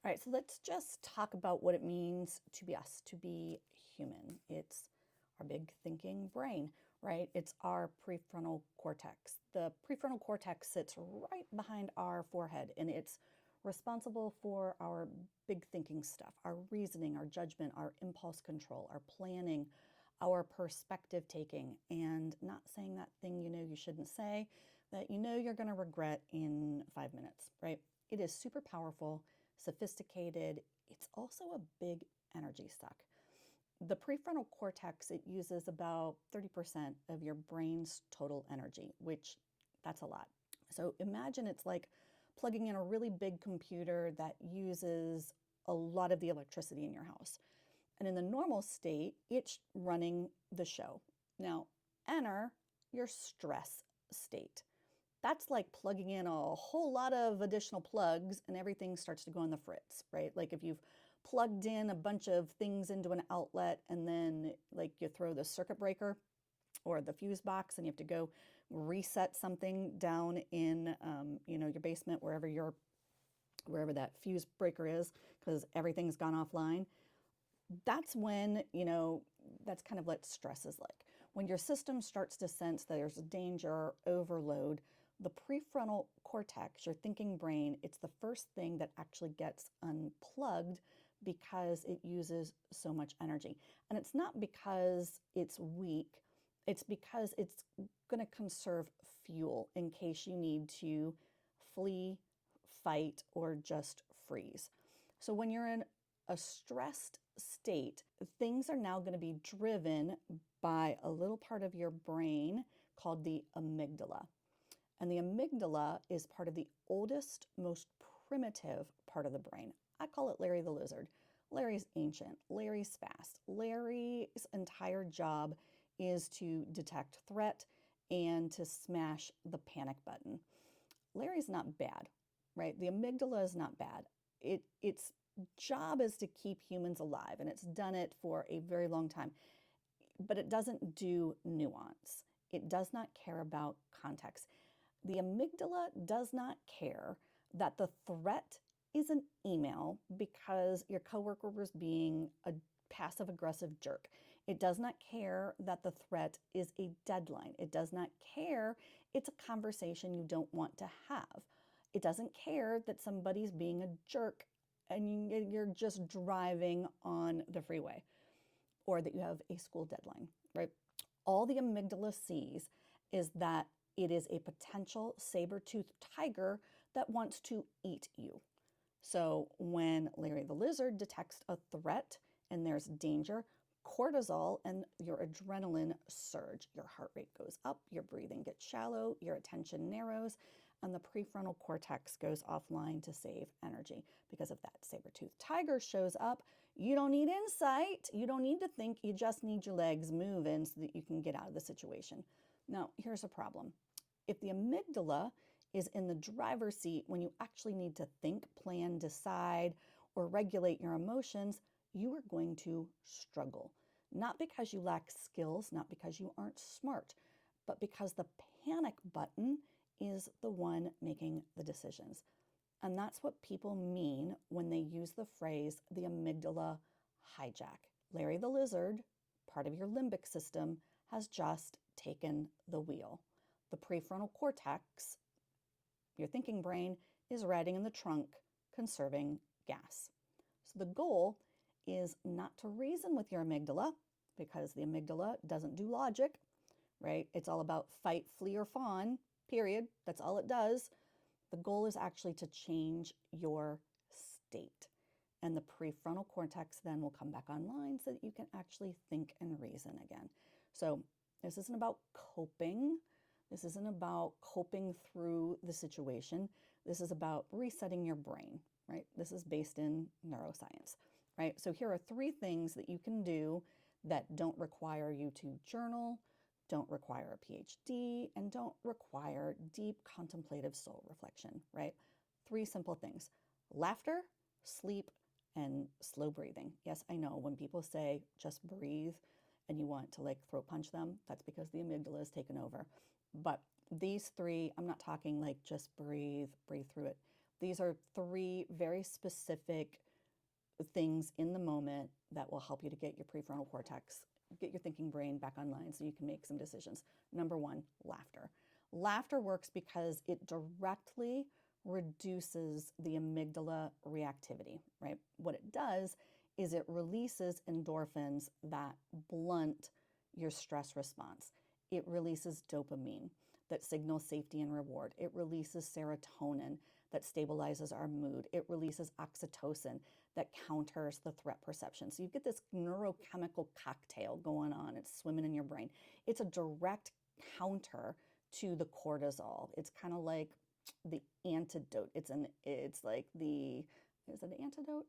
All right, so let's just talk about what it means to be us, to be human. It's our big thinking brain, right? It's our prefrontal cortex. The prefrontal cortex sits right behind our forehead, and it's responsible for our big thinking stuff, our reasoning, our judgment, our impulse control, our planning, our perspective taking, and not saying that thing you know you shouldn't say that you know you're going to regret in 5 minutes, right? It is super powerful, sophisticated. It's also a big energy suck. The prefrontal cortex, it uses about 30% of your brain's total energy, which that's a lot. So imagine it's like plugging in a really big computer that uses a lot of the electricity in your house. And in the normal state, it's running the show. Now, enter your stress state. That's like plugging in a whole lot of additional plugs and everything starts to go on the fritz, right? Like if you've plugged in a bunch of things into an outlet and then like you throw the circuit breaker or the fuse box and you have to go reset something down in your basement, wherever that fuse breaker is, because everything's gone offline. That's when, that's kind of what stress is like. When your system starts to sense that there's danger or overload, the prefrontal cortex, your thinking brain, it's the first thing that actually gets unplugged because it uses so much energy. And it's not because it's weak, it's because it's going to conserve fuel in case you need to flee, fight, or just freeze. So when you're in a stressed state, things are now going to be driven by a little part of your brain called the amygdala. And the amygdala is part of the oldest, most primitive part of the brain. I call it Larry the Lizard. Larry's ancient. Larry's fast. Larry's entire job is to detect threat and to smash the panic button. Larry's not bad, right? The amygdala is not bad. Its job is to keep humans alive, and it's done it for a very long time. But it doesn't do nuance. It does not care about context. The amygdala does not care that the threat is an email because your coworker was being a passive-aggressive jerk. It does not care that the threat is a deadline. It does not care it's a conversation you don't want to have. It doesn't care that somebody's being a jerk and you're just driving on the freeway or that you have a school deadline, right? All the amygdala sees is that it is a potential saber-toothed tiger that wants to eat you. So when Larry the Lizard detects a threat and there's danger, cortisol and your adrenaline surge. Your heart rate goes up, your breathing gets shallow, your attention narrows, and the prefrontal cortex goes offline to save energy. Because if that saber-toothed tiger shows up, you don't need insight, you don't need to think, you just need your legs moving so that you can get out of the situation. Now, here's a problem. If the amygdala is in the driver's seat when you actually need to think, plan, decide, or regulate your emotions, you are going to struggle. Not because you lack skills, not because you aren't smart, but because the panic button is the one making the decisions. And that's what people mean when they use the phrase the amygdala hijack. Larry the Lizard, part of your limbic system, has just taken the wheel. The prefrontal cortex, your thinking brain, is riding in the trunk, conserving gas. So the goal is not to reason with your amygdala, because the amygdala doesn't do logic, right? It's all about fight, flee, or fawn, period. That's all it does. The goal is actually to change your state. And the prefrontal cortex then will come back online so that you can actually think and reason again. So this isn't about coping. This isn't about coping through the situation. This is about resetting your brain, right? This is based in neuroscience, right? So here are 3 things that you can do that don't require you to journal, don't require a PhD, and don't require deep contemplative soul reflection, right? 3 simple things: laughter, sleep, and slow breathing. Yes, I know when people say just breathe and you want to like throat punch them, that's because the amygdala is taken over. But these 3, I'm not talking like just breathe through it. These are three very specific things in the moment that will help you to get your prefrontal cortex, get your thinking brain back online so you can make some decisions. Number one, laughter. Laughter works because it directly reduces the amygdala reactivity, right? What it does is it releases endorphins that blunt your stress response. It releases dopamine that signals safety and reward. It releases serotonin that stabilizes our mood. It releases oxytocin that counters the threat perception. So you get this neurochemical cocktail going on. It's swimming in your brain. It's a direct counter to the cortisol. It's kind of like the antidote. It's like the, is it an antidote?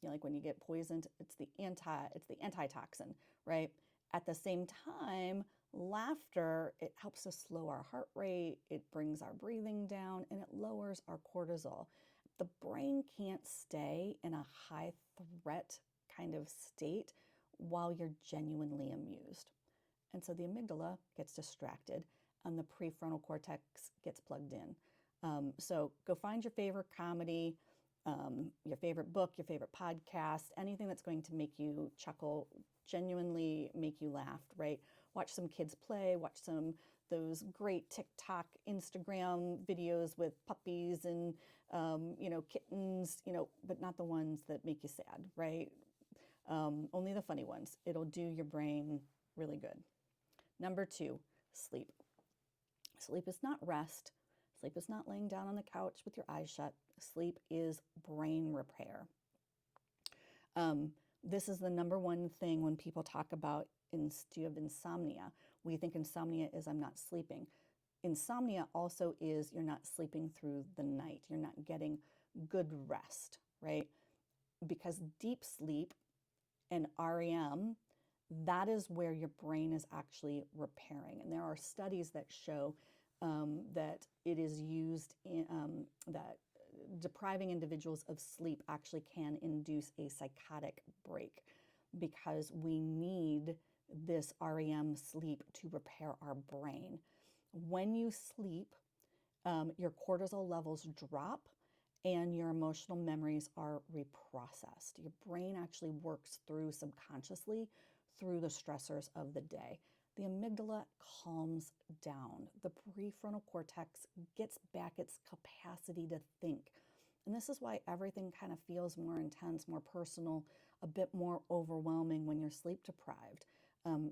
Like when you get poisoned, it's the antitoxin, right? At the same time, laughter, it helps us slow our heart rate, it brings our breathing down, and it lowers our cortisol. The brain can't stay in a high threat kind of state while you're genuinely amused. And so the amygdala gets distracted and the prefrontal cortex gets plugged in. So go find your favorite comedy, your favorite book, your favorite podcast, anything that's going to make you chuckle, genuinely make you laugh, right? Watch some kids play, watch those great TikTok, Instagram videos with puppies and, kittens, but not the ones that make you sad, right? Only the funny ones. It'll do your brain really good. Number two, sleep. Sleep is not rest. Sleep is not laying down on the couch with your eyes shut. Sleep is brain repair. This is the number one thing when people talk about do you have insomnia? We think insomnia is I'm not sleeping. Insomnia also is you're not sleeping through the night. You're not getting good rest, right? Because deep sleep and REM, that is where your brain is actually repairing. And there are studies that show that it is used in, that depriving individuals of sleep actually can induce a psychotic break because we need this REM sleep to repair our brain. When you sleep, your cortisol levels drop and your emotional memories are reprocessed. Your brain actually works through subconsciously through the stressors of the day. The amygdala calms down. The prefrontal cortex gets back its capacity to think. And this is why everything kind of feels more intense, more personal, a bit more overwhelming when you're sleep deprived.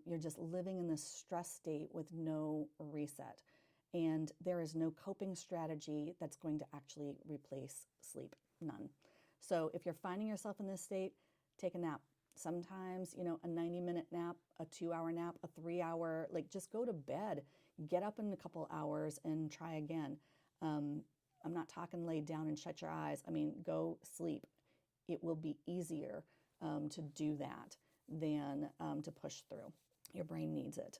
You're just living in this stress state with no reset. And there is no coping strategy that's going to actually replace sleep. None. So if you're finding yourself in this state, take a nap. Sometimes, a 90-minute nap, a 2-hour nap, a 3-hour, just go to bed, get up in a couple hours and try again. I'm not talking lay down and shut your eyes. I mean, go sleep. It will be easier to do that than to push through. Your brain needs it.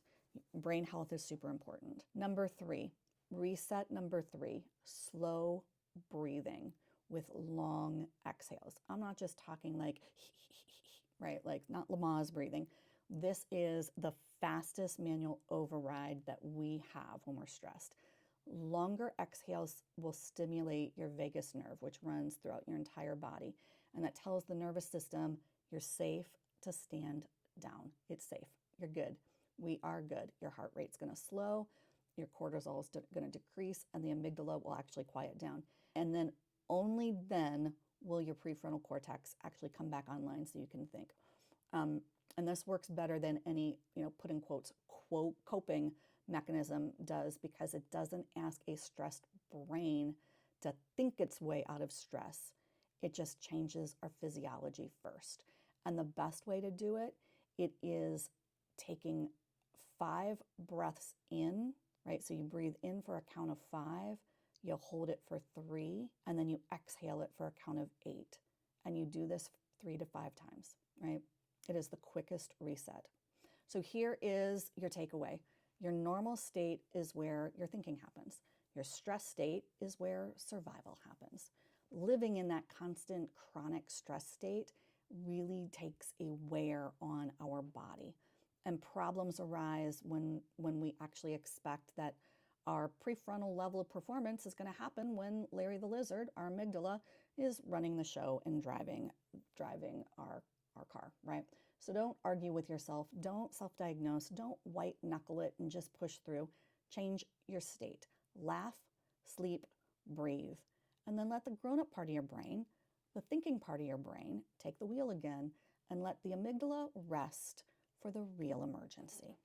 Brain health is super important. Number three, reset number three, slow breathing with long exhales. I'm not just talking like, right? Like not Lamaze breathing. This is the fastest manual override that we have when we're stressed. Longer exhales will stimulate your vagus nerve, which runs throughout your entire body. And that tells the nervous system you're safe to stand down. It's safe. You're good. We are good. Your heart rate's going to slow. Your cortisol is going to decrease and the amygdala will actually quiet down. And then only then will your prefrontal cortex actually come back online so you can think. And this works better than any, put in quotes, coping mechanism does because it doesn't ask a stressed brain to think its way out of stress. It just changes our physiology first. And the best way to do it, it is taking 5 breaths in, right? So you breathe in for a count of 5, you'll hold it for 3, and then you exhale it for a count of 8. And you do this 3 to 5 times, right? It is the quickest reset. So here is your takeaway. Your normal state is where your thinking happens. Your stress state is where survival happens. Living in that constant chronic stress state really takes a wear on our body. And problems arise when we actually expect that Our prefrontal level of performance is going to happen when Larry the Lizard, our amygdala, is running the show and driving our car, right? So don't argue with yourself. Don't self-diagnose. Don't white knuckle it and just push through. Change your state. Laugh, sleep, breathe. And then let the grown-up part of your brain, the thinking part of your brain, take the wheel again and let the amygdala rest for the real emergency.